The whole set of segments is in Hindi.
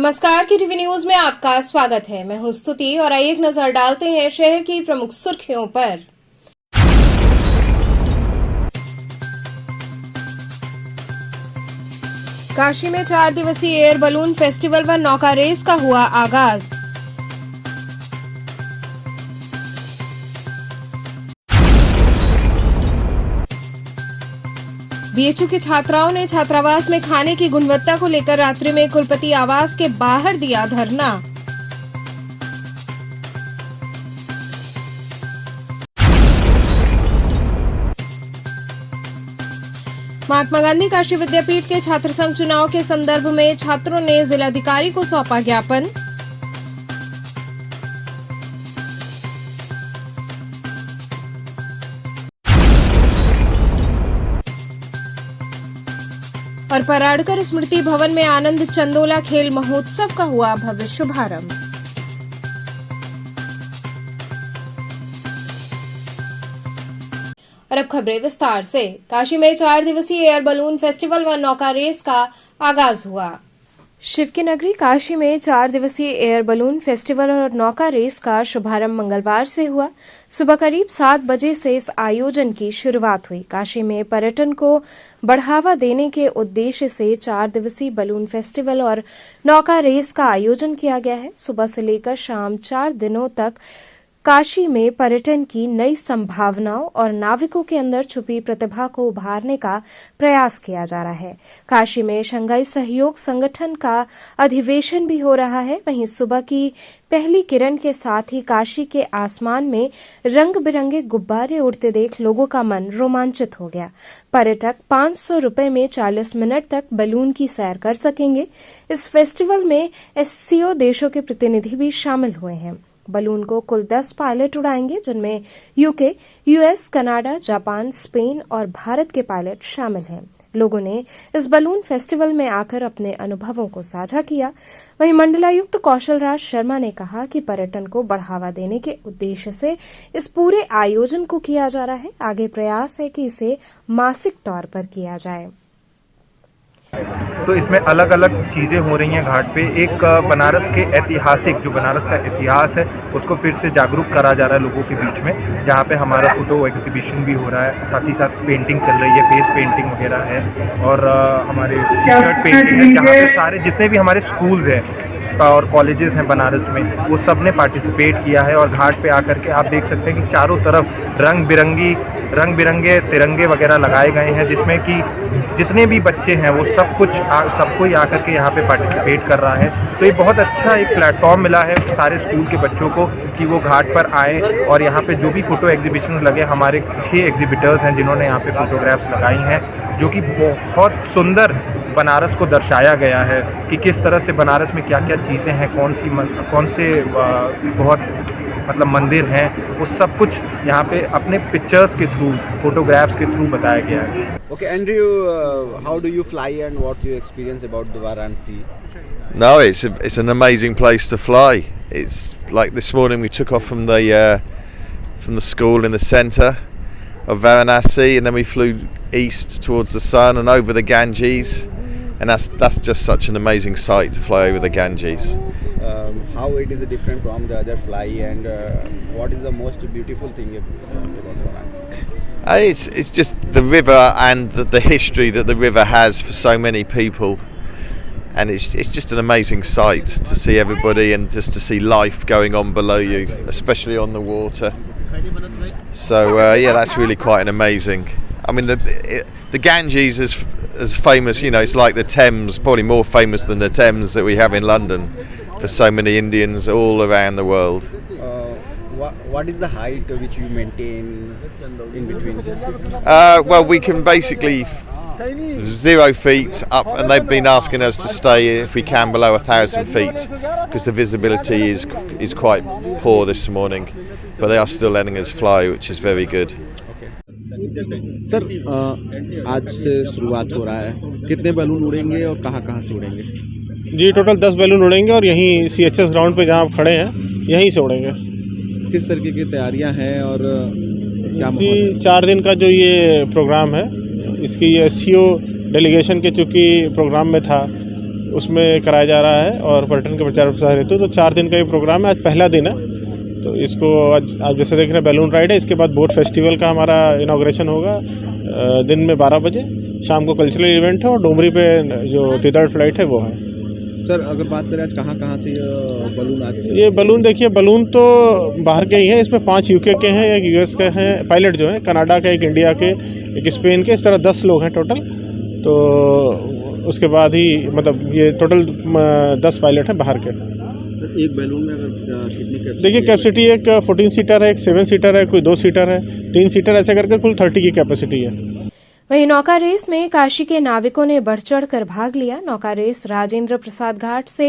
नमस्कार की टीवी न्यूज में आपका स्वागत है। मैं हूं स्तुति और आइए एक नजर डालते हैं शहर की प्रमुख सुर्खियों पर। काशी में 4 दिवसीय एयर बलून फेस्टिवल व नौका रेस का हुआ आगाज। बीएचयू की छात्राओं ने छात्रावास में खाने की गुणवत्ता को लेकर रात्रि में कुलपति आवास के बाहर दिया धरना। महात्मा गांधी काशी विद्यापीठ के छात्र संघ चुनाव के संदर्भ में छात्रों ने जिलाधिकारी को सौंपा ज्ञापन। और पराड़कर स्मृति भवन में आनंद चंदोला खेल महोत्सव का हुआ भव्य शुभारंभ। और अब खबरें विस्तार से। काशी में 4 दिवसीय एयर बलून फेस्टिवल व नौका रेस का आगाज हुआ। शिव की नगरी काशी में 4 दिवसीय एयर बलून फेस्टिवल और नौका रेस का शुभारंभ मंगलवार से हुआ। सुबह करीब 7 बजे से इस आयोजन की शुरुआत हुई। काशी में पर्यटन को बढ़ावा देने के उद्देश्य से 4 दिवसीय बलून फेस्टिवल और नौका रेस का आयोजन किया गया है। सुबह से लेकर शाम 4 दिनों तक काशी में पर्यटन की नई संभावनाओं और नाविकों के अंदर छुपी प्रतिभा को उभारने का प्रयास किया जा रहा है। काशी में शंघाई सहयोग संगठन का अधिवेशन भी हो रहा है। वहीं सुबह की पहली किरण के साथ ही काशी के आसमान में रंग बिरंगे गुब्बारे उड़ते देख लोगों का मन रोमांचित हो गया। पर्यटक 500 रुपए में 40 मिनट तक बलून की सैर कर सकेंगे। इस फेस्टिवल में एससीओ देशों के प्रतिनिधि भी शामिल हुए हैं। बलून को कुल 10 पायलट उड़ाएंगे, जिनमें UK, US, Canada, Japan, Spain और भारत के पायलट शामिल हैं। लोगों ने इस बलून फेस्टिवल में आकर अपने अनुभवों को साझा किया। वहीं मंडलायुक्त कौशल राज शर्मा ने कहा कि पर्यटन को बढ़ावा देने के उद्देश्य से इस पूरे आयोजन को किया जा रहा है। आगे प्रयास है कि इसे मासिक तौर पर किया जाए। तो इसमें अलग अलग चीज़ें हो रही हैं घाट पे। एक बनारस के ऐतिहासिक, जो बनारस का इतिहास है उसको फिर से जागरूक करा जा रहा है लोगों के बीच में, जहाँ पे हमारा फ़ोटो एग्जीबिशन भी हो रहा है। साथ ही साथ पेंटिंग चल रही है, फेस पेंटिंग वगैरह है और हमारे टी शर्ट पेंटिंग है, जहाँ पे सारे जितने भी हमारे स्कूल्स हैं और कॉलेजेस हैं बनारस में, वो सब ने पार्टिसिपेट किया है। और घाट पे आकर के आप देख सकते हैं कि चारों तरफ रंग बिरंगे तिरंगे वगैरह लगाए गए हैं, जिसमें कि जितने भी बच्चे हैं वो सबको ही आकर के यहाँ पे पार्टिसिपेट कर रहा है। तो ये बहुत अच्छा एक प्लेटफॉर्म मिला है सारे स्कूल के बच्चों को कि वो घाट पर आए और यहाँ पे जो भी फ़ोटो एग्जीबिशंस लगे, हमारे 6 एग्जीबिटर्स हैं जिन्होंने यहाँ पे फ़ोटोग्राफ्स लगाई हैं, जो कि बहुत सुंदर बनारस को दर्शाया गया है कि किस तरह से बनारस में क्या क्या चीज़ें हैं, कौन से बहुत मतलब मंदिर हैं, वो सब कुछ यहाँ पे अपने पिक्चर्स के थ्रू, फोटोग्राफ्स के थ्रू बताया गया है। Okay, Andrew, how do you fly and what do you experience about the Varanasi? No, it's an amazing place to fly. It's like this morning we took off from the school in the centre of Varanasi, and then we flew east towards the sun and over the Ganges, and that's just such an amazing sight to fly over the Ganges. How it is different from the other fly, and what is the most beautiful thing about Varanasi? It's just the river and the history that the river has for so many people, and it's just an amazing sight to see everybody and just to see life going on below you, especially on the water. So yeah, that's really quite an amazing. I mean, the Ganges is as famous, you know, it's like the Thames, probably more famous than the Thames that we have in London for so many Indians all around the world. What is the height which you maintain in between? Well, we can basically 0 feet up, and they've been asking us to stay, if we can, below 1,000 feet because the visibility is quite poor this morning, but they are still letting us fly, which is very good. Sir, आज से शुरुआत हो रहा है, कितने बैलून उड़ेंगे और कहाँ से उड़ेंगे? जी, टोटल 10 बैलून उड़ेंगे और यहीं CHS ग्राउंड पे जहाँ आप खड़े हैं यहीं से उड़ेंगे। किस तरीके की तैयारियां हैं और क्या जी, 4 दिन का जो ये प्रोग्राम है, इसकी SCO डेलीगेशन के चूँकि प्रोग्राम में था, उसमें कराया जा रहा है और पर्यटन के प्रचार प्रसार हेतु। तो 4 दिन का ये प्रोग्राम है, आज पहला दिन है। तो इसको आज जैसे देख रहे हैं बैलून राइड है, इसके बाद बोट फेस्टिवल का हमारा इनाग्रेशन होगा दिन में 12 बजे, शाम को कल्चरल इवेंट है और डोमरी पे जो टीदड़ फ्लाइट है वो है। सर अगर बात करें आज कहाँ से बलून आज ये बलून देखिए, बलून तो बाहर के ही हैं, इसमें 5 यूके के हैं, एक यूएस के हैं पायलट जो हैं, कनाडा के, एक इंडिया के, एक स्पेन के, इस तरह 10 लोग हैं टोटल। तो उसके बाद ही मतलब ये टोटल 10 पायलट हैं बाहर के। एक बैलून में अगर कितनी देखिए कैपेसिटी एक 14 सीटर है, एक 7 सीटर है, कोई 2 सीटर है, 3 सीटर, ऐसे करके कुल 30 की कैपेसिटी है। वहीं नौका रेस में काशी के नाविकों ने बढ़ चढ़कर भाग लिया। नौका रेस राजेंद्र प्रसाद घाट से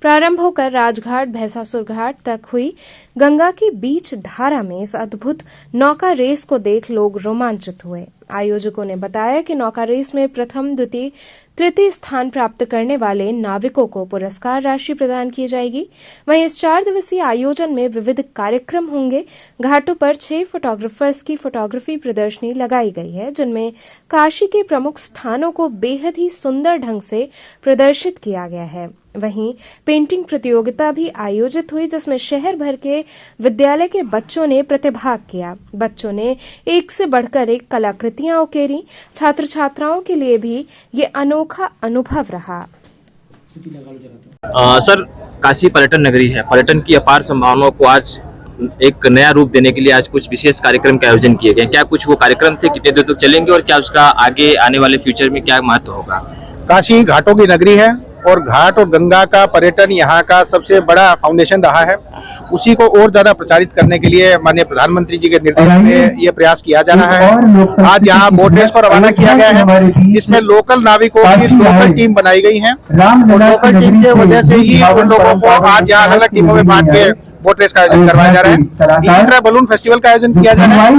प्रारंभ होकर राजघाट भैंसासुर घाट तक हुई। गंगा की बीच धारा में इस अद्भुत नौका रेस को देख लोग रोमांचित हुए। आयोजकों ने बताया कि नौका रेस में प्रथम, द्वितीय, तृतीय स्थान प्राप्त करने वाले नाविकों को पुरस्कार राशि प्रदान की जाएगी। वहीं इस 4 दिवसीय आयोजन में विविध कार्यक्रम होंगे। घाटों पर 6 फोटोग्राफर्स की फोटोग्राफी प्रदर्शनी लगाई गई है, जिनमें काशी के प्रमुख स्थानों को बेहद ही सुंदर ढंग से प्रदर्शित किया गया है। वहीं पेंटिंग प्रतियोगिता भी आयोजित हुई, जिसमें शहर भर के विद्यालय के बच्चों ने प्रतिभाग किया। बच्चों ने एक से बढ़कर एक कलाकृतियां उकेरी। छात्र छात्राओं के लिए भी ये अनोखा अनुभव रहा। सर, काशी पर्यटन नगरी है। पर्यटन की अपार संभावनाओं को आज एक नया रूप देने के लिए आज कुछ विशेष कार्यक्रम के आयोजन किए गए। क्या कुछ वो कार्यक्रम थे, कितने देर तक चलेंगे और क्या उसका आगे आने वाले फ्यूचर में क्या महत्व होगा? काशी घाटों की नगरी है और घाट और गंगा का पर्यटन यहाँ का सबसे बड़ा फाउंडेशन रहा है। उसी को और ज्यादा प्रचारित करने के लिए माननीय प्रधानमंत्री जी के निर्देश में ये प्रयास किया जा रहा है। आज यहाँ बोट रेस को रवाना किया गया है, जिसमें लोकल नाविकों की लोकल टीम बनाई गई है और लोकल टीम की वजह से ही उन लोगों को आज यहाँ अलग अलग टीमों में बांट के बोट रेस का आयोजन करवाया जा रहा है। इसी तरह बलून फेस्टिवल का आयोजन किया जा रहा है,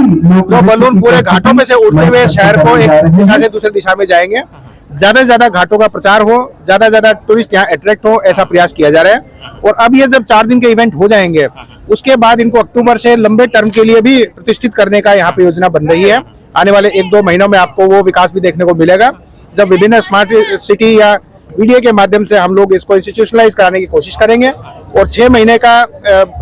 जो बलून पूरे घाटों में से उड़ते हुए शहर को एक दिशा से दूसरी दिशा में जाएंगे। ज्यादा से ज्यादा घाटों का प्रचार हो, ज्यादा से ज्यादा टूरिस्ट यहाँ अट्रैक्ट हो, ऐसा प्रयास किया जा रहा है। और अब ये जब 4 दिन के इवेंट हो जाएंगे, उसके बाद इनको अक्टूबर से लंबे टर्म के लिए भी प्रतिष्ठित करने का यहाँ पे योजना बन रही है। आने वाले 1-2 महीनों में आपको वो विकास भी देखने को मिलेगा, जब विभिन्न स्मार्ट सिटी या मीडिया के माध्यम से हम लोग इसको इंस्टीट्यूशनलाइज कराने की कोशिश करेंगे। और 6 महीने का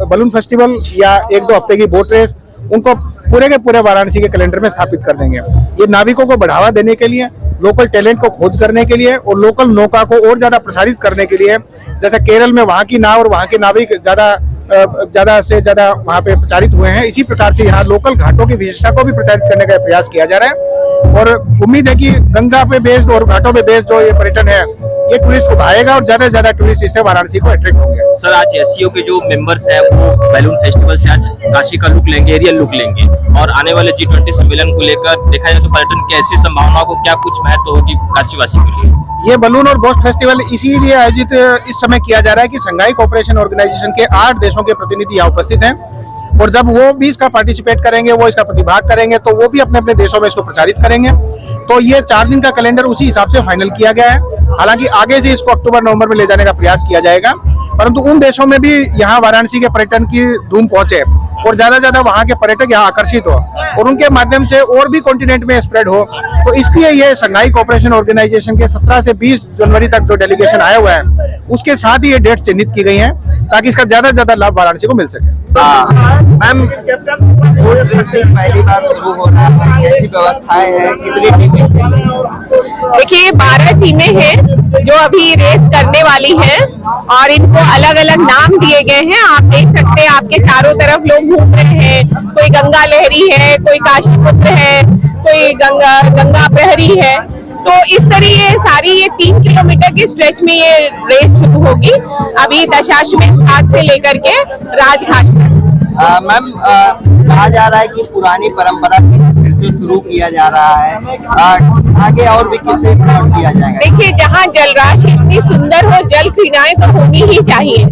बलून फेस्टिवल या 1-2 हफ्ते की बोट रेस उनको पूरे के पूरे वाराणसी के कैलेंडर में स्थापित कर देंगे। ये नाविकों को बढ़ावा देने के लिए, लोकल टैलेंट को खोज करने के लिए और लोकल नौका को और ज्यादा प्रसारित करने के लिए, जैसे केरल में वहाँ की नाव और वहाँ के नाविक ज्यादा से ज्यादा वहाँ पे प्रचारित हुए हैं, इसी प्रकार से यहाँ लोकल घाटों की विशेषता को भी प्रचारित करने का प्रयास किया जा रहा है। और उम्मीद है कि गंगा पे बेस्ड और घाटों पे बेस्ड जो ये पर्यटन है, ये टूरिस्ट को भाएगा और ज्यादा से ज्यादा टूरिस्ट इससे वाराणसी को अट्रैक्ट होंगे। सर, आज एससीओ के जो मेंबर्स हैं वो बैलून फेस्टिवल से आज काशी का लुक लेंगे, एरियल लुक लेंगे, और आने वाले G20 सम्मेलन को लेकर देखा जाए तो पर्यटन की ऐसी संभावनाओं को क्या कुछ महत्व होगी काशीवासी के लिए? ये बलून और बोट फेस्टिवल इसीलिए आयोजित इस समय किया जा रहा है कि संघाई कोऑपरेशन ऑर्गेनाइजेशन के 8 देशों के प्रतिनिधि यहाँ उपस्थित हैं, और जब वो भी इसका पार्टिसिपेट करेंगे, वो इसका प्रतिभाग करेंगे, तो वो भी अपने अपने देशों में इसको प्रचारित करेंगे। तो ये 4 दिन का कैलेंडर उसी हिसाब से फाइनल किया गया है। हालांकि आगे से इसको अक्टूबर-नवंबर में ले जाने का प्रयास किया जाएगा, परंतु उन देशों में भी यहाँ वाराणसी के पर्यटन की धूम पहुंचे और ज्यादा से ज्यादा वहाँ के पर्यटक यहाँ आकर्षित हो और उनके माध्यम से और भी कॉन्टिनेंट में स्प्रेड हो। तो इसलिए ये संघाई कोऑपरेशन ऑर्गेनाइजेशन के 17 से 20 जनवरी तक जो डेलीगेशन आया हुआ है, उसके साथ ही ये डेट्स चिन्हित की गई हैं ताकि इसका ज्यादा से ज्यादा लाभ वाराणसी को मिल सके। मैम, पहली बार शुरू हो रहा है, कैसी व्यवस्थाएं हैं, कितनी टीमें? देखिए, 12 टीमें हैं जो अभी रेस करने वाली हैं और इनको अलग अलग नाम दिए गए हैं। आप देख सकते हैं आपके चारों तरफ लोग घूम रहे हैं, कोई गंगा लहरी है, कोई काशी पुत्र है, कोई गंगा प्रहरी है। तो इस तरह ये सारी 3 किलोमीटर के स्ट्रेच में ये रेस शुरू होगी, अभी दशाश्वमेध घाट से लेकर के राजघाट तक। मैम, कहा जा रहा है कि पुरानी परंपरा की फिर से शुरू किया जा रहा है, आगे और भी किसे प्रमोट किया जाएगा? देखिए, जहाँ जलराशि इतनी सुंदर हो, जल क्रीड़ाएं तो होनी ही चाहिए,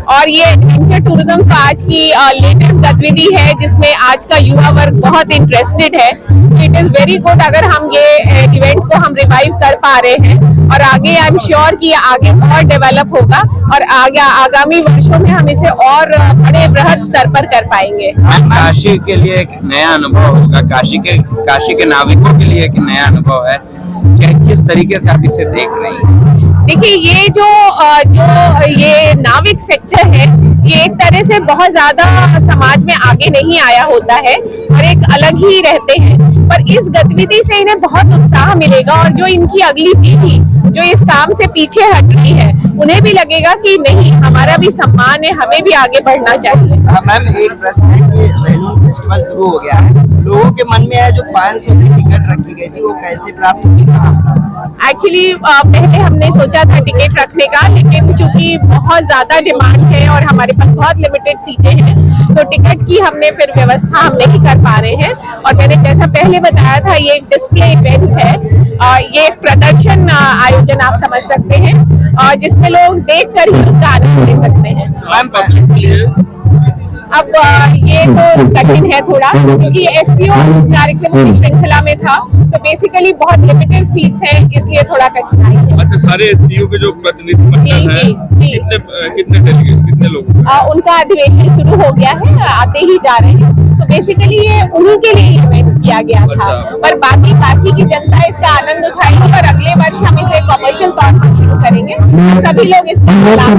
और ये एडवेंचर टूरिज्म का आज की लेटेस्ट गतिविधि है, जिसमें आज का युवा वर्ग बहुत इंटरेस्टेड है। इट इज वेरी गुड अगर हम ये इवेंट को हम रिवाइव कर पा रहे हैं, और आगे आई एम श्योर कि आगे और डेवलप होगा और आगे आगामी वर्षों में हम इसे और बड़े बृहद स्तर पर कर पाएंगे। काशी के लिए एक नया अनुभव होगा, काशी के नाविकों के लिए एक नया अनुभव है। क्या किस तरीके से आप इसे देख रही हैं? देखिए ये जो ये नाविक सेक्टर है, ये एक तरह से बहुत ज्यादा समाज में आगे नहीं आया होता है और एक अलग ही रहते हैं, पर इस गतिविधि से इन्हें बहुत उत्साह मिलेगा और जो इनकी अगली पीढ़ी जो इस काम से पीछे हट रही है उन्हें भी लगेगा कि नहीं, हमारा भी सम्मान है, हमें भी आगे बढ़ना चाहिए। मैम एक प्रश्न है कि बैलून फेस्टिवल शुरू हो गया है, लोगों के मन में है जो 500 की टिकट रखी गई थी वो कैसे प्राप्त होगी? एक्चुअली पहले हमने सोचा था टिकट रखने का, लेकिन चूंकि बहुत ज्यादा डिमांड है और हमारे पास बहुत लिमिटेड सीटें हैं, तो टिकट की हमने फिर व्यवस्था हम नहीं कर पा रहे हैं। और मैंने जैसा पहले बताया था, ये एक डिस्प्ले इवेंट है, ये एक प्रदर्शन आयोजन आप समझ सकते हैं, जिसमें लोग देखकर ही उसका आनंद ले सकते हैं। अब ये तो कठिन है थोड़ा, क्योंकि एससीओ कार्यक्रमों की श्रृंखला में था, तो बेसिकली बहुत लिमिटेड सीट्स हैं, इसलिए थोड़ा कठिनाई है। अच्छा, सारे एससीओ के जो प्रतिनिधिमंडल है, कितने डेलीगेट, कितने लोग? उनका अधिवेशन शुरू हो गया है, आते ही जा रहे हैं, तो बेसिकली ये उन्हीं के लिए इवेंट किया गया था। पर बाकी काशी की जनता इसका आनंद उठाएगी और अगले वर्ष हम इसे कमर्शियल तौर पर शुरू करेंगे। सभी लोग इसका लाभ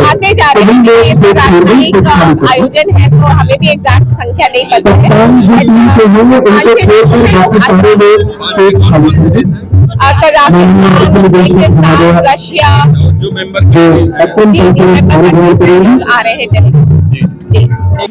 आते जा रहे हैं। ये साप्ताहिक आयोजन है, तो हमें भी एग्जैक्ट संख्या नहीं पता है। रशिया जो मेंबर आ रहे हैं डेलीगेट्स।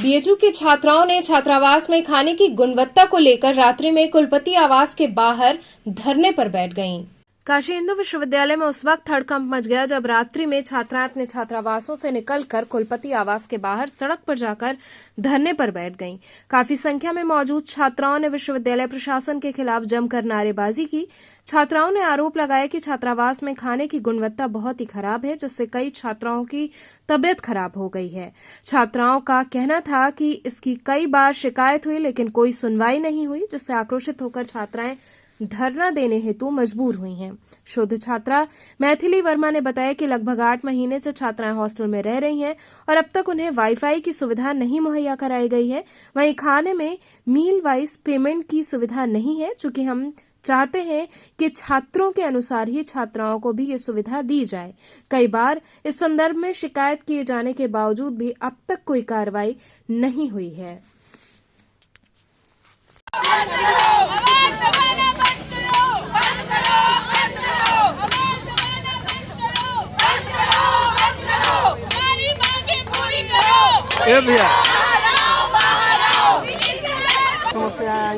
बीएचयू की छात्राओं ने छात्रावास में खाने की गुणवत्ता को लेकर रात्रि में कुलपति आवास के बाहर धरने पर बैठ गईं। काशी हिंदू विश्वविद्यालय में उस वक्त हड़कंप मच गया जब रात्रि में छात्राएं अपने छात्रावासों से निकलकर कुलपति आवास के बाहर सड़क पर जाकर धरने पर बैठ गईं। काफी संख्या में मौजूद छात्राओं ने विश्वविद्यालय प्रशासन के खिलाफ जमकर नारेबाजी की। छात्राओं ने आरोप लगाया कि छात्रावास में खाने की गुणवत्ता बहुत ही खराब है, जिससे कई छात्राओं की तबीयत खराब हो गई है। छात्राओं का कहना था कि इसकी कई बार शिकायत हुई, लेकिन कोई सुनवाई नहीं हुई, जिससे आक्रोशित होकर छात्राएं धरना देने हेतु मजबूर हुई हैं। शोध छात्रा मैथिली वर्मा ने बताया कि लगभग 8 महीने से छात्राएं हॉस्टल में रह रही हैं और अब तक उन्हें वाईफाई की सुविधा नहीं मुहैया कराई गई है। वहीं खाने में मील वाइज पेमेंट की सुविधा नहीं है, चूंकि हम चाहते हैं कि छात्रों के अनुसार ही छात्राओं को भी ये सुविधा दी जाए। कई बार इस संदर्भ में शिकायत किए जाने के बावजूद भी अब तक कोई कार्रवाई नहीं हुई है।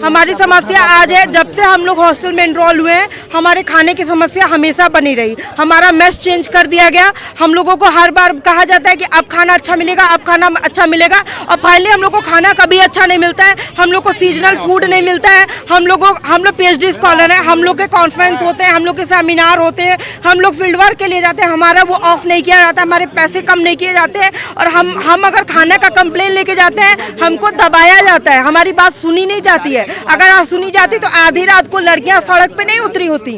हमारी समस्या आज है, जब से हम लोग हॉस्टल में एनरोल हुए हैं, हमारे खाने की समस्या हमेशा बनी रही। हमारा मेस चेंज कर दिया गया। हम लोगों को हर बार कहा जाता है कि अब खाना अच्छा मिलेगा, अब खाना अच्छा मिलेगा, और फाइनली हम लोग को खाना कभी अच्छा नहीं मिलता है। हम लोग को सीजनल फूड नहीं मिलता है। हम लोग PhD स्कॉलर हैं, हम लोग के कॉन्फ्रेंस होते हैं, हम लोग के सेमिनार होते हैं, हम लोग फील्ड वर्क के लिए जाते हैं, हमारा वो ऑफ नहीं किया जाता, हमारे पैसे कम नहीं किए जाते हैं। और हम अगर खाने का कंप्लेन लेके जाते हैं, हमको दबाया जाता है, हमारी बात सुनी नहीं जाती है। अगर आज सुनी जाती तो आधी रात को लड़कियां सड़क पे नहीं उतरी होती।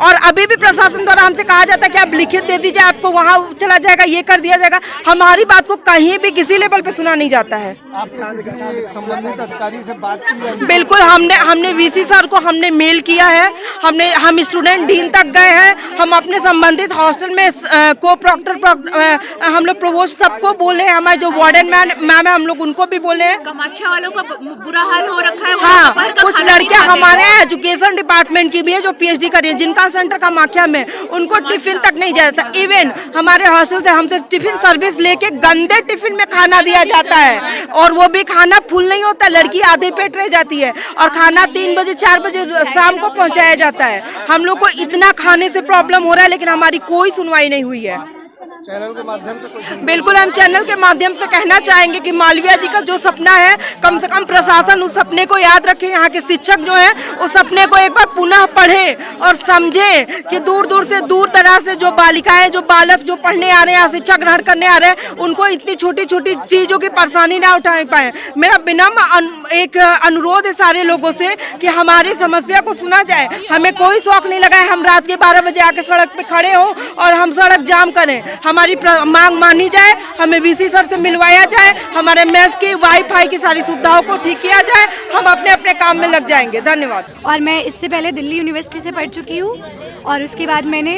और अभी भी प्रशासन द्वारा हमसे कहा जाता है कि आप लिखित दे दीजिए, आपको वहां चला जाएगा, ये कर दिया जाएगा। हमारी बात को कहीं भी किसी लेवल पे सुना नहीं जाता है। संबंधित अधिकारी से बात की? बिल्कुल, हमने VC सर को हमने मेल किया है, हम स्टूडेंट डीन तक गए हैं, हम अपने संबंधित हॉस्टल में को प्रॉक्टर हम लोग प्रोवोस्ट सबको बोले हैं, हमारे जो वार्डन मैम है हम लोग उनको भी बोले हैं। कामाख्या वालों का बुरा हाल हो रखा है। हाँ, कुछ लड़कियां हमारे एजुकेशन डिपार्टमेंट की भी है जो PhD कर रही है, जिनका सेंटर कामाख्या में, उनको टिफिन तक नहीं जाता। इवन हमारे हॉस्टल से हमसे टिफिन सर्विस लेके गंदे टिफिन में खाना दिया जाता है, और वो भी खाना फुल नहीं होता, लड़की आधे पेट रह जाती है, और खाना 3 बजे 4 बजे शाम को पहुंचाया जाता है। हम लोग को इतना खाने से प्रॉब्लम हो रहा है, लेकिन हमारी कोई सुनवाई नहीं हुई है। चैनल के माध्यम से बिल्कुल, हम चैनल के माध्यम से कहना चाहेंगे कि मालवीय जी का जो सपना है, कम से कम प्रशासन उस सपने को याद रखे। यहाँ के शिक्षक जो हैं उस सपने को एक बार पुनः पढ़े और समझे कि दूर दूर से दूर तरह से जो बालिकाएं, जो बालक जो पढ़ने आ रहे हैं, शिक्षा ग्रहण करने आ रहे हैं, उनको इतनी छोटी छोटी चीजों की परेशानी ना उठा पाए। मेरा विनम्र एक अनुरोध है सारे लोगों से कि हमारी समस्या को सुना जाए। हमें कोई शौक नहीं लगा है हम रात के 12 बजे आके सड़क पे खड़े हो और हम सड़क जाम करें। हमारी मांग मानी जाए, हमें वीसी सर से मिलवाया जाए, हमारे मेस की वाईफाई की सारी सुविधाओं को ठीक किया जाए, हम अपने अपने काम में लग जाएंगे। धन्यवाद। और मैं इससे पहले दिल्ली यूनिवर्सिटी से पढ़ चुकी हूँ और उसके बाद मैंने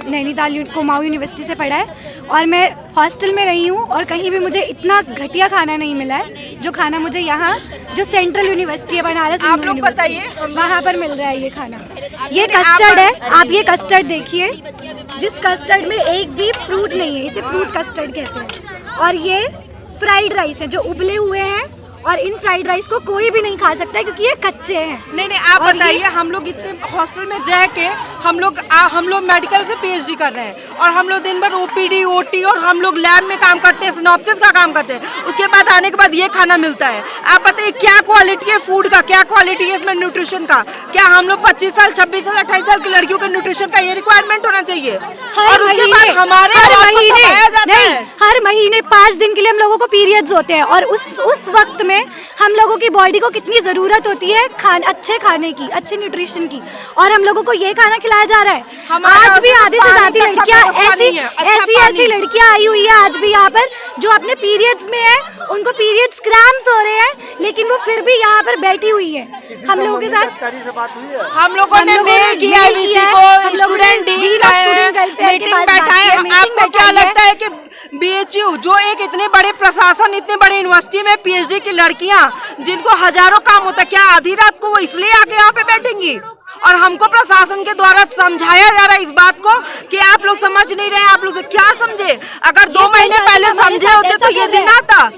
नैनीताल कुमाऊँ यूनिवर्सिटी से पढ़ा है और मैं हॉस्टल में रही हूँ और कहीं भी मुझे इतना घटिया खाना नहीं मिला है जो खाना मुझे यहाँ जो सेंट्रल यूनिवर्सिटी है बनारस, आप लोग बताइए, वहाँ पर मिल रहा है ये खाना। ये कस्टर्ड है, आप ये कस्टर्ड देखिए, जिस कस्टर्ड में एक भी फ्रूट नहीं है, इसे फ्रूट कस्टर्ड कहते हैं। और ये फ्राइड राइस है जो उबले हुए हैं और इन फ्राइड राइस को कोई भी नहीं खा सकता है क्योंकि ये कच्चे हैं। नहीं, आप बताइए, हम लोग इतने हॉस्टल में रह के हम लोग मेडिकल से पीएचडी कर रहे हैं और हम लोग दिन भर ओपीडी ओटी और हम लोग लैब में काम करते हैं, सिनॉप्सिस का काम करते हैं, उसके बाद आने के बाद ये खाना मिलता है। आप बताइए क्या क्वालिटी है फूड का, क्या क्वालिटी है इसमें न्यूट्रिशन का? क्या हम लोग 25 साल 26 साल 28 साल की लड़कियों के न्यूट्रिशन का ये रिक्वायरमेंट होना चाहिए? और उसके बाद हमारे हर महीने 5 दिन के लिए हम लोगों को पीरियड्स होते हैं और उस वक्त में हम लोगों की बॉडी को कितनी ज़रूरत होती है अच्छे खाने की, अच्छे न्यूट्रिशन की, और हम लोगों को ये खाना खिलाया जा रहा है। आज भी आधी से ज़्यादा लड़कियां ऐसी लड़कियां आई हुई है आज भी यहाँ पर जो अपने पीरियड्स में है, उनको पीरियड्स क्रैम्प्स हो रहे हैं लेकिन वो फिर भी यहाँ पर बैठी हुई है। हम लोगों के साथ हम लोगों ने मेल किया, स्टूडेंट डीन मीटिंग बैठाए। आपको क्या लगता है कि बीएचयू जो एक इतने बड़े प्रशासन, इतने बड़े यूनिवर्सिटी में पीएचडी की लड़कियां जिनको हजारों काम होता है, क्या आधी रात को वो इसलिए आके यहाँ पे बैठेंगी? और हमको प्रशासन के द्वारा समझाया जा रहा है इस बात को कि आप लोग समझ नहीं रहे, आप लोग से क्या समझे? अगर 2 महीने पहले समझे होते तो ये दिन आता।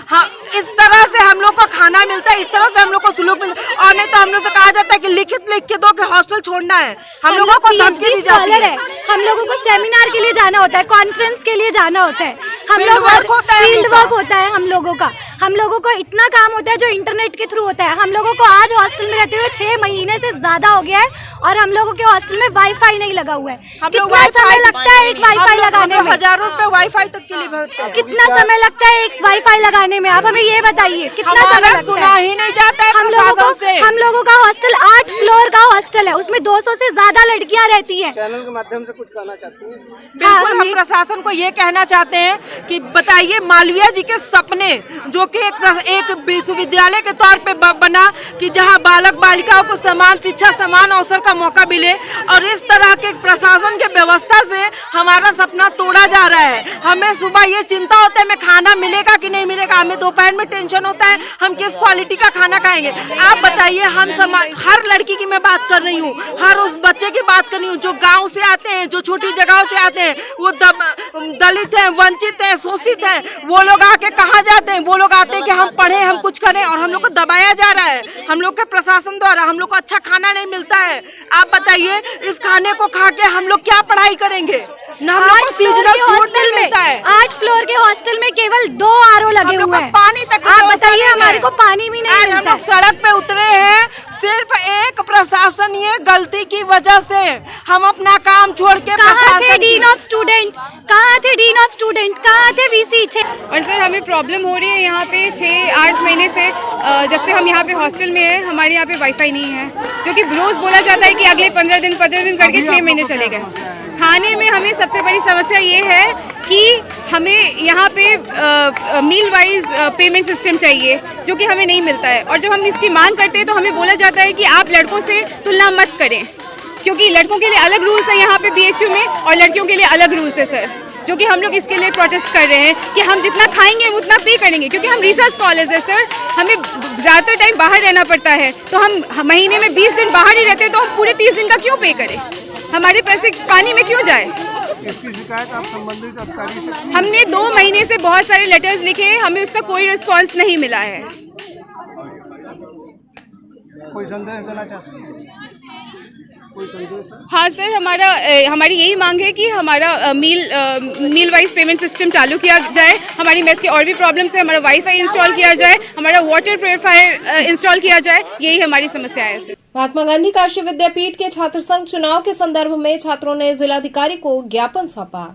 हाँ, इस तरह से हम लोग को खाना मिलता है, इस तरह से हम लोग को सुलूक मिलता है। और नहीं तो हम लोग से कहा जाता है कि लिख के दो कि हॉस्टल छोड़ना है। हम लोगों को धमकी दी जाती है। हम लोगों को सेमिनार के लिए जाना होता है, कॉन्फ्रेंस के लिए जाना होता है, हम लोग फील्ड वर्क होता है हम लोगों का। हम लोगों को इतना काम होता है जो इंटरनेट के थ्रू होता है। हम लोगों को आज हॉस्टल में रहते हुए 6 महीने से ज्यादा हो गया है और हम लोगों के हॉस्टल में वाईफाई नहीं लगा हुआ है। कितना समय लगता है एक वाईफाई लगाने में? हजारों रुपए वाईफाई तक के लिए भरते हैं। कितना समय लगता है एक वाईफाई लगाने में? आप हमें ये बताइए, कितना समय लगता सुना है? ही नहीं जाता है हम लोगों का हॉस्टल 8 फ्लोर का हॉस्टल है, उसमें 200 से ज्यादा लड़कियां रहती हैं। चैनल के माध्यम से कुछ कहना चाहती हैं? बिल्कुल, हम प्रशासन को ये कहना चाहते हैं कि बताइए, मालवीय जी के सपने जो कि एक विश्वविद्यालय के तौर पे बना कि जहां बालक बालिकाओं को समान शिक्षा, समान अवसर का मौका मिले, और इस तरह के प्रशासन के व्यवस्था से हमारा सपना तोड़ा जा रहा है। हमें सुबह ये चिंता होता है हमें खाना मिलेगा कि नहीं मिलेगा, हमें दोपहर में टेंशन होता है हम किस क्वालिटी का खाना खाएंगे। आप बताइए, हम हर लड़की की मैं बात कर रही हूँ, हर उस बच्चे की बात कर रही हूँ जो गाँव से आते हैं, जो छोटी जगहों से आते हैं, वो दलित हैं, वंचित हैं, शोषित हैं, वो लोग आके कहाँ जाते हैं? वो लोग आते हैं कि हम पढ़े, हम कुछ करें, और हम लोग को दबाया जा रहा है हम लोग के प्रशासन द्वारा। हम लोग को अच्छा खाना नहीं मिलता है। आप बताइए, इस खाने को खा के हम लोग क्या पढ़ाई करेंगे? ना हम लोग को सीजनल फूड नहीं मिलता है। 8 फ्लोर के हॉस्टल में केवल 2 आरओ लगे हुए हैं। पानी तक आप बताइए, हमारे को पानी भी नहीं मिलता। हम लोग सड़क पे उतरे हैं सिर्फ एक प्रशासनीय गलती की वजह से। हम अपना काम छोड़ के कहाँ थे डीन ऑफ स्टूडेंट? कहाँ थे डीन ऑफ स्टूडेंट? कहाँ थे वीसी? और सर, हमें प्रॉब्लम हो रही है यहाँ पे 6-8 महीने से। जब से हम यहाँ पे हॉस्टल में हैं, हमारे यहाँ पे वाईफाई नहीं है, जो कि रोज बोला जाता है कि अगले 15 दिन करके 6 महीने चले गए। खाने में हमें सबसे बड़ी समस्या ये है कि हमें यहाँ पे मील वाइज पेमेंट सिस्टम चाहिए, जो कि हमें नहीं मिलता है। और जब हम इसकी मांग करते हैं तो हमें बोला जाता है कि आप लड़कों से तुलना मत करें, क्योंकि लड़कों के लिए अलग रूल्स है यहाँ पे बीएचयू में और लड़कियों के लिए अलग रूल्स है सर, जो कि हम लोग इसके लिए प्रोटेस्ट कर रहे हैं कि हम जितना खाएंगे उतना पे करेंगे, क्योंकि हम रिसर्च कॉलेज है सर, हमें ज़्यादातर टाइम बाहर रहना पड़ता है। तो हम महीने में 20 दिन बाहर ही रहते हैं, तो हम पूरे 30 दिन का क्यों पे करें? हमारे पैसे पानी में क्यों जाए? इसकी शिकायत आप संबंधित अधिकारी से? हमने 2 महीने से बहुत सारे लेटर्स लिखे, हमें उसका कोई रिस्पांस नहीं मिला है। कोई संदेश देना चाहते हैं? हाँ सर, हमारी यही मांग है कि हमारा मील वाइज पेमेंट सिस्टम चालू किया जाए, हमारी मेस की और भी प्रॉब्लम्स है, हमारा वाईफाई इंस्टॉल किया जाए, हमारा वाटर प्योरीफायर इंस्टॉल किया जाए, यही हमारी समस्या है सर। महात्मा गांधी काशी विद्यापीठ के छात्र संघ चुनाव के संदर्भ में छात्रों ने जिलाधिकारी को ज्ञापन सौंपा।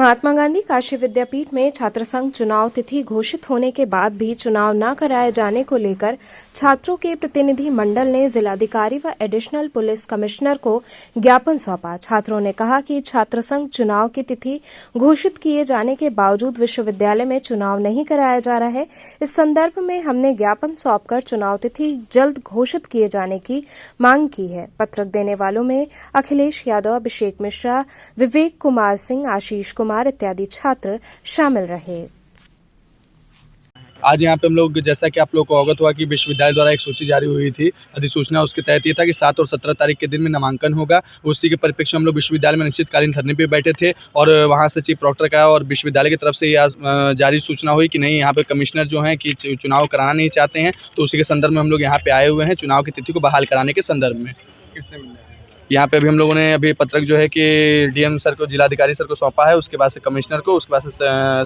महात्मा गांधी काशी विद्यापीठ में छात्र संघ चुनाव तिथि घोषित होने के बाद भी चुनाव न कराए जाने को लेकर छात्रों के प्रतिनिधि मंडल ने जिलाधिकारी व एडिशनल पुलिस कमिश्नर को ज्ञापन सौंपा। छात्रों ने कहा कि छात्र संघ चुनाव की तिथि घोषित किए जाने के बावजूद विश्वविद्यालय में चुनाव नहीं कराया जा रहा है। इस संदर्भ में हमने ज्ञापन सौंपकर चुनाव तिथि जल्द घोषित किए जाने की मांग की है। पत्रक देने वालों में अखिलेश यादव, अभिषेक मिश्रा, विवेक कुमार सिंह, आशीष कुमार इत्यादि छात्र शामिल रहे। आज यहाँ पे हम लोग, जैसा कि आप लोग को अवगत हुआ कि विश्वविद्यालय द्वारा एक सूची जारी हुई थी, अधिसूचना, उसके तहत ये था कि 7 और 17 तारीख के दिन में नामांकन होगा। उसी के परिप्रेक्ष्य में हम लोग विश्वविद्यालय में अनिश्चितकालीन धरने पे बैठे थे और वहाँ से चीफ प्रॉक्टर का और विश्वविद्यालय की तरफ से यह जारी सूचना हुई कि नहीं, यहाँ पे कमिश्नर जो हैं कि चुनाव कराना नहीं चाहते हैं। तो उसी के संदर्भ में हम लोग यहाँ पे आए हुए हैं चुनाव की तिथि को बहाल कराने के संदर्भ में। यहाँ पे अभी हम लोगों ने अभी पत्रक जो है कि डीएम सर को, जिलाधिकारी सर को सौंपा है, उसके बाद से कमिश्नर को, उसके बाद से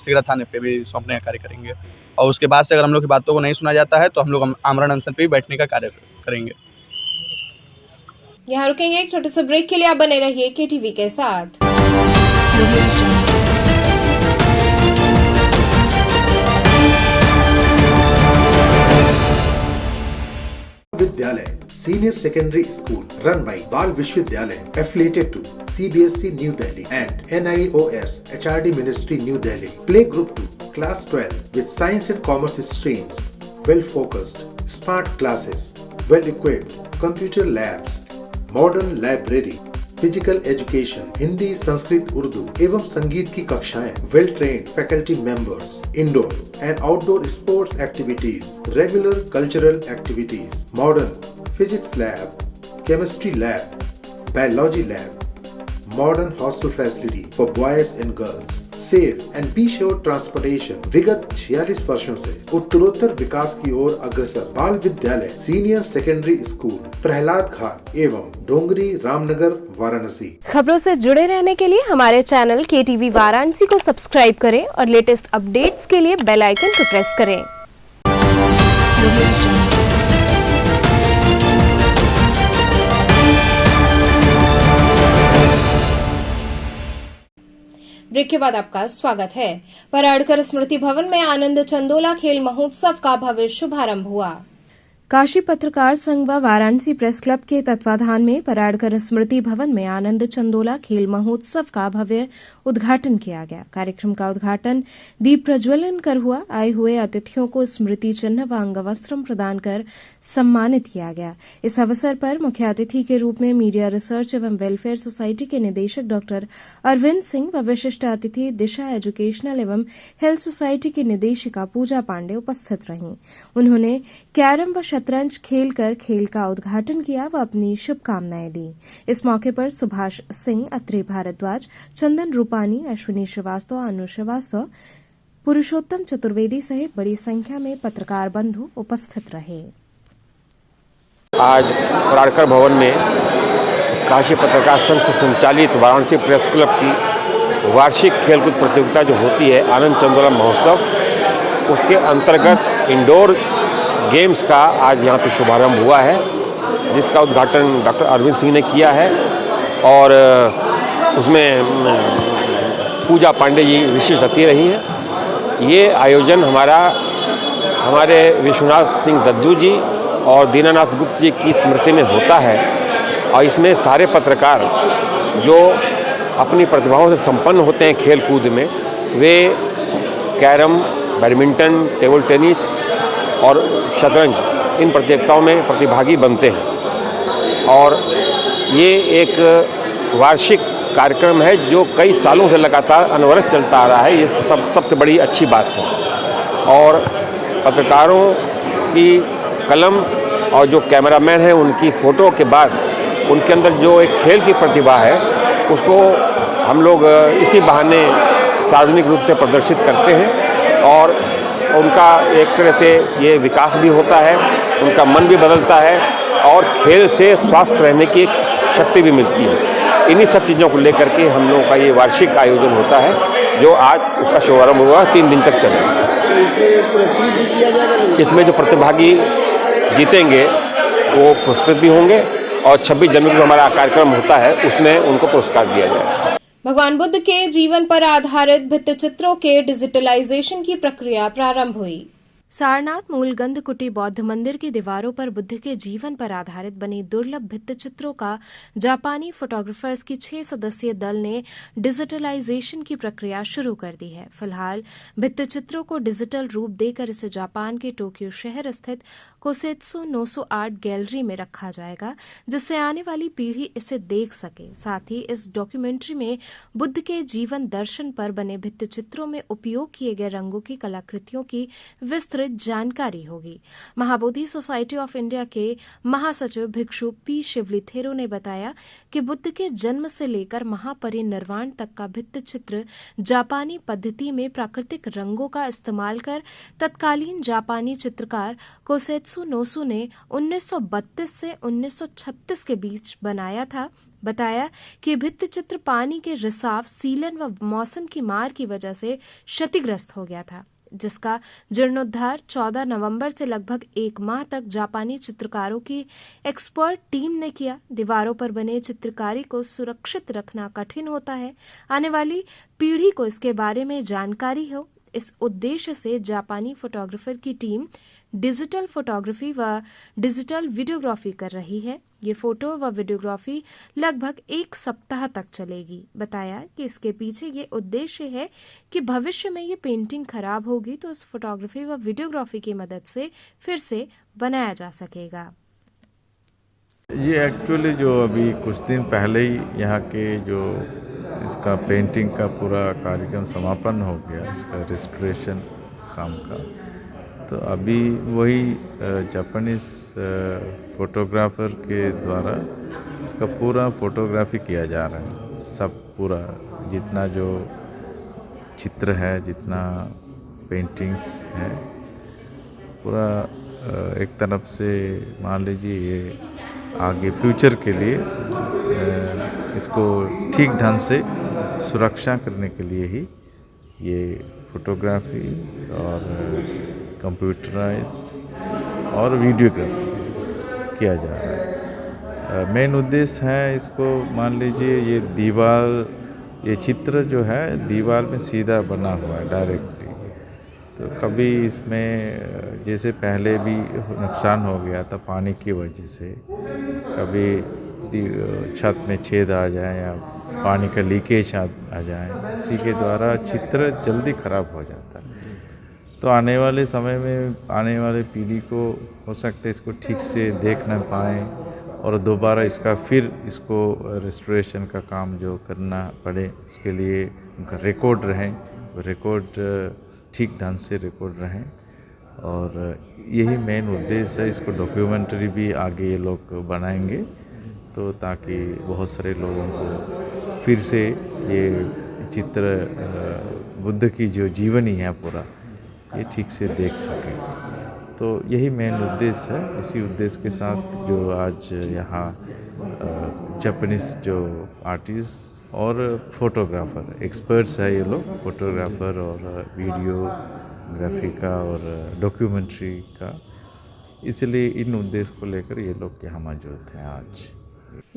सिगरा थाने पे भी सौंपने का कार्य करेंगे। और उसके बाद से अगर हम लोग की बातों को नहीं सुना जाता है तो हम लोग आमरण अनशन पे भी बैठने का कार्य करेंगे। यहाँ रुकेंगे एक छोटे से ब्रेक के लिए। आप बने रहिए केटीवी के साथ। विद्यालय Senior Secondary School run by Bal Vishwavidyalaya affiliated to CBSE New Delhi and NIOS HRD Ministry New Delhi. Play Group 2 Class 12 with Science and Commerce streams. Well focused, smart classes, well equipped computer labs, modern library, physical education, Hindi, Sanskrit, Urdu एवं संगीत की कक्षाएं, well trained faculty members, indoor and outdoor sports activities, regular cultural activities, modern physics lab, chemistry lab, biology lab, modern hostel facility for boys and girls, safe and be sure transportation। विगत 46 वर्षों से उत्तरोत्तर विकास की ओर अग्रसर बाल विद्यालय सीनियर सेकेंडरी स्कूल, प्रहलाद घाट एवं डोंगरी, रामनगर, वाराणसी। खबरों से जुड़े रहने के लिए हमारे चैनल केटीवी वाराणसी को सब्सक्राइब करें और लेटेस्ट अपडेट्स के लिए बेल आइकन को प्रेस करें। ब्रेक के बाद आपका स्वागत है। पराड़कर स्मृति भवन में आनंद चंदोला खेल महोत्सव का भव्य शुभारंभ हुआ। काशी पत्रकार संघ व वाराणसी प्रेस क्लब के तत्वाधान में पराड़कर स्मृति भवन में आनंद चंदोला खेल महोत्सव का भव्य उद्घाटन किया गया। कार्यक्रम का उद्घाटन दीप प्रज्वलन कर हुआ। आए हुए अतिथियों को स्मृति चिन्ह व अंगवस्त्रम प्रदान कर सम्मानित किया गया। इस अवसर पर मुख्य अतिथि के रूप में मीडिया रिसर्च एवं वेलफेयर सोसाइटी के निदेशक डॉक्टर अरविंद सिंह व विशिष्ट अतिथि दिशा एजुकेशनल एवं हेल्थ सोसाइटी की निदेशिका पूजा पांडे उपस्थित रहीं। उन्होंने कैरम व शतरंज खेलकर खेल का उद्घाटन किया व अपनी शुभकामनाएं दी। इस मौके पर सुभाष सिंह, अत्रे भारद्वाज, चंदन रूपानी, अश्विनी श्रीवास्तव, अनु श्रीवास्तव, पुरुषोत्तम चतुर्वेदी सहित बड़ी संख्या में पत्रकार बंधु उपस्थित रहे। आज पराड़कर भवन में काशी पत्रकार संघ से संचालित वाराणसी प्रेस क्लब की वार्षिक खेलकूद प्रतियोगिता जो होती है आनंद चंदोला महोत्सव, उसके अंतर्गत इंडोर गेम्स का आज यहाँ पे शुभारंभ हुआ है, जिसका उद्घाटन डॉक्टर अरविंद सिंह ने किया है और उसमें पूजा पांडे जी विशेष अतिथि रही हैं। ये आयोजन हमारे विश्वनाथ सिंह दद्दू जी और दीनानाथ गुप्त जी की स्मृति में होता है और इसमें सारे पत्रकार जो अपनी प्रतिभाओं से संपन्न होते हैं खेल कूद में, वे कैरम, बैडमिंटन, टेबल टेनिस और शतरंज इन प्रतियोगिताओं में प्रतिभागी बनते हैं। और ये एक वार्षिक कार्यक्रम है जो कई सालों से लगातार अनवरत चलता आ रहा है। ये सबसे बड़ी अच्छी बात है और पत्रकारों की कलम और जो कैमरामैन हैं उनकी फ़ोटो के बाद उनके अंदर जो एक खेल की प्रतिभा है उसको हम लोग इसी बहाने सार्वजनिक रूप से प्रदर्शित करते हैं और उनका एक तरह से ये विकास भी होता है, उनका मन भी बदलता है और खेल से स्वस्थ रहने की एक शक्ति भी मिलती है। इन्हीं सब चीज़ों को लेकर के हम लोगों का ये वार्षिक आयोजन होता है जो आज उसका शुभारंभ हुआ, 3 दिन तक चलेगा। इसमें जो प्रतिभागी जीतेंगे वो पुरस्कृत भी होंगे और 26 जनवरी को हमारा कार्यक्रम होता है उसमें उनको पुरस्कार दिया जाएगा। भगवान बुद्ध के जीवन पर आधारित भित्तिचित्रों के डिजिटलाइजेशन की प्रक्रिया प्रारंभ हुई। सारनाथ मूल गंधकुटी बौद्ध मंदिर की दीवारों पर बुद्ध के जीवन पर आधारित बनी दुर्लभ भित्तिचित्रों का जापानी फोटोग्राफर्स की 6 सदस्यीय दल ने डिजिटलाइजेशन की प्रक्रिया शुरू कर दी है। फिलहाल भित्तिचित्रों को डिजिटल रूप देकर इसे जापान के टोक्यो शहर स्थित कोसेत्सु नोसो आर्ट गैलरी में रखा जाएगा, जिससे आने वाली पीढ़ी इसे देख सके। साथ ही इस डॉक्यूमेंट्री में बुद्ध के जीवन दर्शन पर बने भित्तिचित्रों में उपयोग किए गए रंगों की कलाकृतियों की विस्तृत जानकारी होगी। महाबोधि सोसाइटी ऑफ इंडिया के महासचिव भिक्षु पी शिवलिथेरो ने बताया कि बुद्ध के जन्म से लेकर महापरिनिर्वाण तक का भित्तिचित्र जापानी पद्धति में प्राकृतिक रंगों का इस्तेमाल कर तत्कालीन जापानी चित्रकार कोसेत्सु नोसु ने 1932 से 1936 के बीच बनाया था। बताया कि भित्तिचित्र पानी के रिसाव, सीलन व मौसम की मार की वजह से क्षतिग्रस्त हो गया था, जिसका जीर्णोद्धार 14 नवंबर से लगभग 1 माह तक जापानी चित्रकारों की एक्सपर्ट टीम ने किया। दीवारों पर बने चित्रकारी को सुरक्षित रखना कठिन होता है। आने वाली पीढ़ी को इसके बारे में जानकारी हो, इस उद्देश्य से जापानी फोटोग्राफर की टीम डिजिटल फोटोग्राफी व डिजिटल वीडियोग्राफी कर रही है। ये फोटो व वीडियोग्राफी लगभग 1 सप्ताह तक चलेगी। बताया कि इसके पीछे ये उद्देश्य है कि भविष्य में ये पेंटिंग खराब होगी तो इस फोटोग्राफी व वीडियोग्राफी की मदद से फिर से बनाया जा सकेगा। ये एक्चुअली जो अभी कुछ दिन पहले ही यहाँ के जो इसका पेंटिंग का पूरा कार्यक्रम समापन हो गया, इसका रेस्टोरेशन काम का, तो अभी वही जापानीज फोटोग्राफर के द्वारा इसका पूरा फोटोग्राफी किया जा रहा है। सब पूरा जितना जो चित्र है, जितना पेंटिंग्स है, पूरा एक तरफ से मान लीजिए ये आगे फ्यूचर के लिए इसको ठीक ढंग से सुरक्षा करने के लिए ही ये फोटोग्राफी और कंप्यूटराइज्ड और वीडियोग्राफी किया जा रहा है। मेन उद्देश्य है इसको मान लीजिए ये दीवार, ये चित्र जो है दीवार में सीधा बना हुआ है डायरेक्टली, तो कभी इसमें जैसे पहले भी नुकसान हो गया था पानी की वजह से, कभी छत में छेद आ जाए या पानी का लीकेज आ जाए, इसी के द्वारा चित्र जल्दी ख़राब हो जाता है। तो आने वाले समय में आने वाले पीढ़ी को हो सकता है इसको ठीक से देख ना पाएँ और दोबारा इसको रेस्टोरेशन का काम जो करना पड़े, उसके लिए उनका रिकॉर्ड रहें, रिकॉर्ड ठीक ढंग से रिकॉर्ड रहें। और यही मेन उद्देश्य है। इसको डॉक्यूमेंट्री भी आगे ये लोग बनाएंगे, तो ताकि बहुत सारे लोगों को फिर से ये चित्र बुद्ध की जो जीवनी है पूरा ये ठीक से देख सकें। तो यही मेन उद्देश्य है। इसी उद्देश्य के साथ जो आज यहाँ जापानीज जो आर्टिस्ट और फोटोग्राफर एक्सपर्ट्स है, ये लोग फोटोग्राफर और वीडियोग्राफी का और डॉक्यूमेंट्री का, इसलिए इन उद्देश्य को लेकर ये लोग यहाँ मौजूद हैं आज।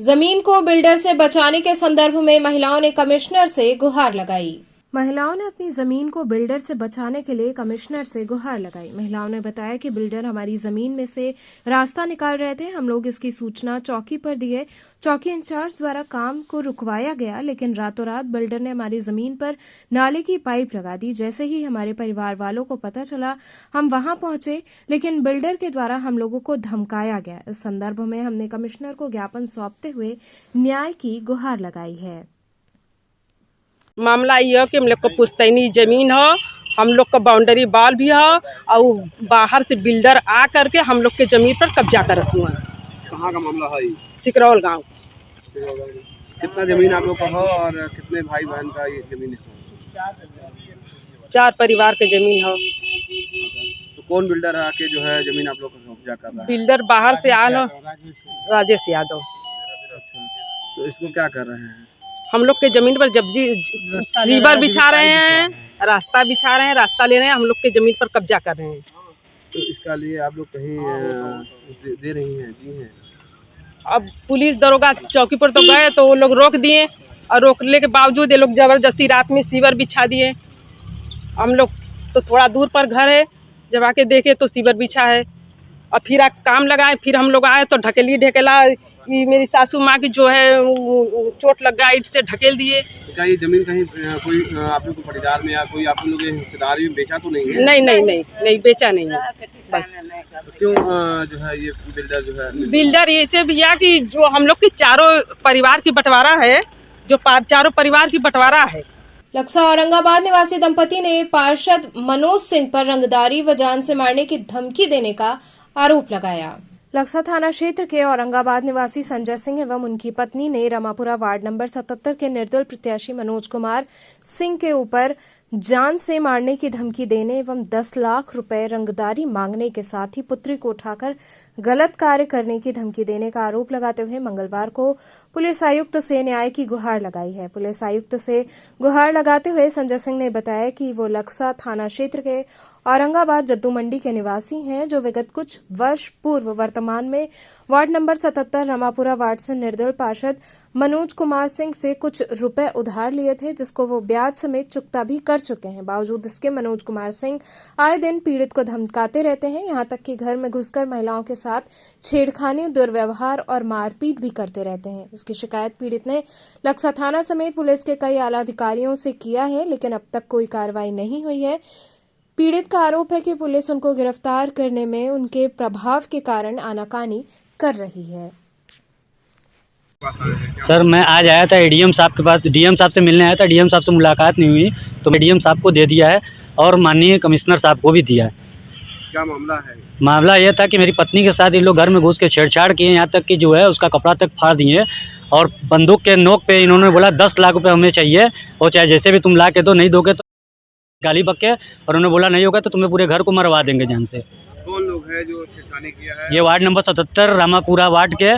जमीन को बिल्डर से बचाने के संदर्भ में महिलाओं ने कमिश्नर से गुहार लगाई। महिलाओं ने अपनी जमीन को बिल्डर से बचाने के लिए कमिश्नर से गुहार लगाई। महिलाओं ने बताया कि बिल्डर हमारी जमीन में से रास्ता निकाल रहे थे। हम लोग इसकी सूचना चौकी पर दिए। चौकी इंचार्ज द्वारा काम को रुकवाया गया, लेकिन रातों रात बिल्डर ने हमारी जमीन पर नाले की पाइप लगा दी। जैसे ही हमारे परिवार वालों को पता चला, हम वहां पहुंचे, लेकिन बिल्डर के द्वारा हम लोगों को धमकाया गया। इस संदर्भ में हमने कमिश्नर को ज्ञापन सौंपते हुए न्याय की गुहार लगाई है। मामला यह कि हम लोग को पुश्तैनी ज़मीन हो, हम लोग का बाउंड्री वॉल भी हो, और बाहर से बिल्डर आ करके हम लोग के ज़मीन पर कब्जा करत हुआ। कहाँ का मामला है? सिकरौल गांव। कितना ज़मीन आप लोग का हो और कितने भाई बहन का ये ज़मीन है? 4 परिवार के ज़मीन हो। तो कौन बिल्डर आके जो है ज़मीन आप लोग का कब्जा कर रहा है? बिल्डर बाहर से आल हो, राजेश यादव। तो इसको क्या कर रहे हैं? हम लोग के ज़मीन पर जब्जी सीवर बिछा रहे हैं, रास्ता बिछा रहे हैं, रास्ता ले रहे हैं, हम लोग के ज़मीन पर कब्जा कर रहे हैं। तो इसका लिए आप लोग कहीं दे रही हैं, दी हैं? अब पुलिस दरोगा चौकी पर तो गए, तो वो लोग रोक दिए, और रोकने के बावजूद ये लोग ज़बरदस्ती रात में सीवर बिछा दिए। हम लोग तो थोड़ा दूर पर घर है, जब आके देखे तो सीवर बिछा है और फिर काम लगाए। फिर हम लोग आए तो ढकेला मेरी सासू माँ की जो है चोट लग गया, ईंट से ढकेल दिए। तो क्या ये जमीन कहीं कोई आप लोग को पटीदार में या कोई आप लोग के हिस्सेदार में बेचा तो नहीं है? नहीं बेचा नहीं है। बस तो क्यों जो है ये बिल्डर जो है बिल्डर ऐसे भैया कि जो हम लोग के चारों परिवार की बंटवारा है, जो चारों परिवार की बंटवारा है। लक्सा औरंगाबाद निवासी दंपति ने पार्षद मनोज सिंह पर रंगदारी व जान से मारने की धमकी देने का आरोप लगाया। लक्सा थाना क्षेत्र के औरंगाबाद निवासी संजय सिंह एवं उनकी पत्नी ने रमापुरा वार्ड नंबर 77 के निर्दल प्रत्याशी मनोज कुमार सिंह के ऊपर जान से मारने की धमकी देने एवं 10 लाख रुपए रंगदारी मांगने के साथ ही पुत्री को उठाकर गलत कार्य करने की धमकी देने का आरोप लगाते हुए मंगलवार को पुलिस आयुक्त से न्याय की गुहार लगाई है। पुलिस आयुक्त से गुहार लगाते हुए संजय सिंह ने बताया कि वो लक्सा थाना क्षेत्र के औरंगाबाद जद्दू मंडी के निवासी हैं, जो विगत कुछ वर्ष पूर्व वर्तमान में वार्ड नंबर 77 रमापुरा वार्ड से निर्दल पार्षद मनोज कुमार सिंह से कुछ रुपए उधार लिए थे, जिसको वो ब्याज समेत चुकता भी कर चुके हैं। बावजूद इसके मनोज कुमार सिंह आए दिन पीड़ित को धमकाते रहते हैं, यहां तक कि घर में घुसकर महिलाओं के साथ छेड़खानी, दुर्व्यवहार और मारपीट भी करते रहते हैं। इसकी शिकायत पीड़ित ने लक्सा थाना समेत पुलिस के कई आला अधिकारियों से किया है, लेकिन अब तक कोई कार्रवाई नहीं हुई है। पीड़ित का आरोप है कि पुलिस उनको गिरफ्तार करने में उनके प्रभाव के कारण आनाकानी कर रही है। सर मैं आज आया था एडीएम साहब के पास, डीएम साहब से मिलने आया था। डीएम साहब से मुलाकात नहीं हुई तो मैं डीएम साहब को दे दिया है और माननीय कमिश्नर साहब को भी दिया है। क्या मामला है? मामला यह था कि मेरी पत्नी के साथ इन लोग घर में घुस के छेड़छाड़ किए, यहाँ तक कि जो है उसका कपड़ा तक फाड़ दिए और बंदूक के नोक पे इन्होंने बोला 10 लाख रुपये हमें चाहिए और चाहे जैसे भी तुम ला के दो, नहीं दोगे तो गाली बक्के, और उन्होंने बोला नहीं होगा तो तुम्हें पूरे घर को मरवा देंगे जान से। कौन लोग हैं जो छेड़छाड़ी किया है? ये वार्ड नंबर 77 रामापुरा वार्ड के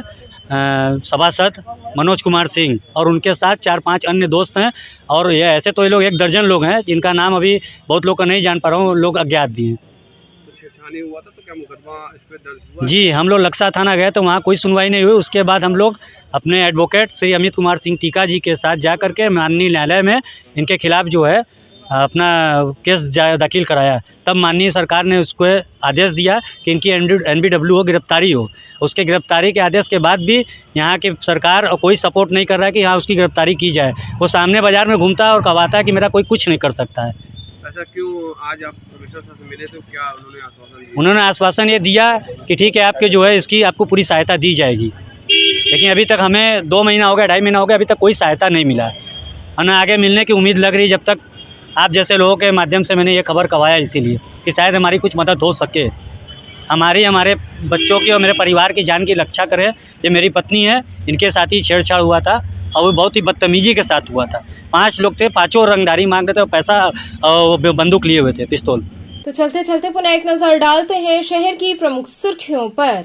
सभासद मनोज कुमार सिंह और उनके साथ 4-5 अन्य दोस्त हैं। और ये ऐसे तो ये लोग 1 दर्जन लोग हैं जिनका नाम अभी बहुत लोग का नहीं जान पा रहा हूँ, लोग अज्ञात भी हैं। तो छेड़छाड़ी हुआ था तो क्या मुकदमा इस पे दर्ज हुआ? जी हम लोग लक्सा थाना गए तो वहाँ कोई सुनवाई नहीं हुई। उसके बाद हम लोग अपने एडवोकेट श्री अमित कुमार सिंह टीका जी के साथ जा करके माननीय न्यायालय में इनके खिलाफ जो है अपना केस दाखिल कराया। तब माननीय सरकार ने उसको आदेश दिया कि इनकी NBW हो, गिरफ्तारी हो। उसके गिरफ्तारी के आदेश के बाद भी यहाँ की सरकार कोई सपोर्ट नहीं कर रहा है कि हाँ उसकी गिरफ्तारी की जाए। वो सामने बाजार में घूमता है और कहवाता है कि मेरा कोई कुछ नहीं कर सकता है। ऐसा क्यों? आज आप कमिश्नर साहब से मिले तो क्या उन्होंने आश्वासन दिया? उन्होंने आश्वासन ये दिया कि ठीक है आपके जो है इसकी आपको पूरी सहायता दी जाएगी, लेकिन अभी तक हमें 2 महीना हो गया, 2.5 महीना हो गया, अभी तक कोई सहायता नहीं मिला और न आगे मिलने की उम्मीद लग रही। जब तक आप जैसे लोगों के माध्यम से मैंने ये खबर करवाया इसीलिए कि शायद हमारी कुछ मदद हो सके, हमारे बच्चों की और मेरे परिवार की जान की रक्षा करें। ये मेरी पत्नी है, इनके साथ ही छेड़छाड़ हुआ था और वो बहुत ही बदतमीजी के साथ हुआ था। 5 लोग थे, 5 रंगदारी मांग रहे थे और पैसा बंदूक लिए हुए थे, पिस्तौल। तो चलते चलते पुनः एक नजर डालते हैं शहर की प्रमुख सुर्खियों पर।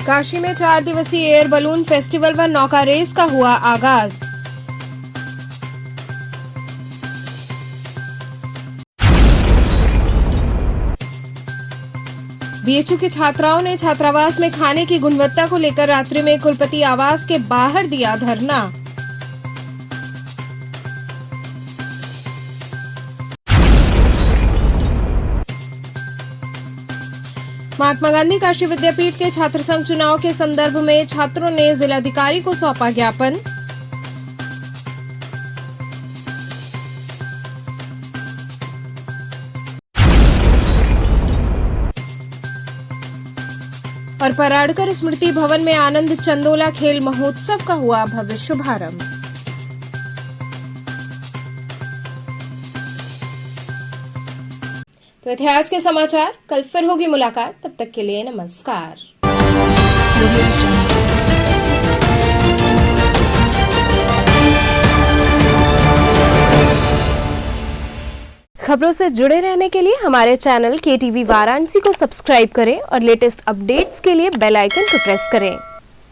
काशी में 4 दिवसीय एयर बलून फेस्टिवल व नौका रेस का हुआ आगाज। बीएचयू की छात्राओं ने छात्रावास में खाने की गुणवत्ता को लेकर रात्रि में कुलपति आवास के बाहर दिया धरना। महात्मा गांधी काशी विद्यापीठ के छात्र संघ चुनाव के संदर्भ में छात्रों ने जिलाधिकारी को सौंपा ज्ञापन। और पराड़कर स्मृति भवन में आनंद चंदोला खेल महोत्सव का हुआ भव्य शुभारंभ। तो थे आज के समाचार, कल फिर होगी मुलाकात, तब तक के लिए नमस्कार। खबरों से जुड़े रहने के लिए हमारे चैनल KTV वाराणसी को सब्सक्राइब करें और लेटेस्ट अपडेट्स के लिए बेल आइकन को प्रेस करें।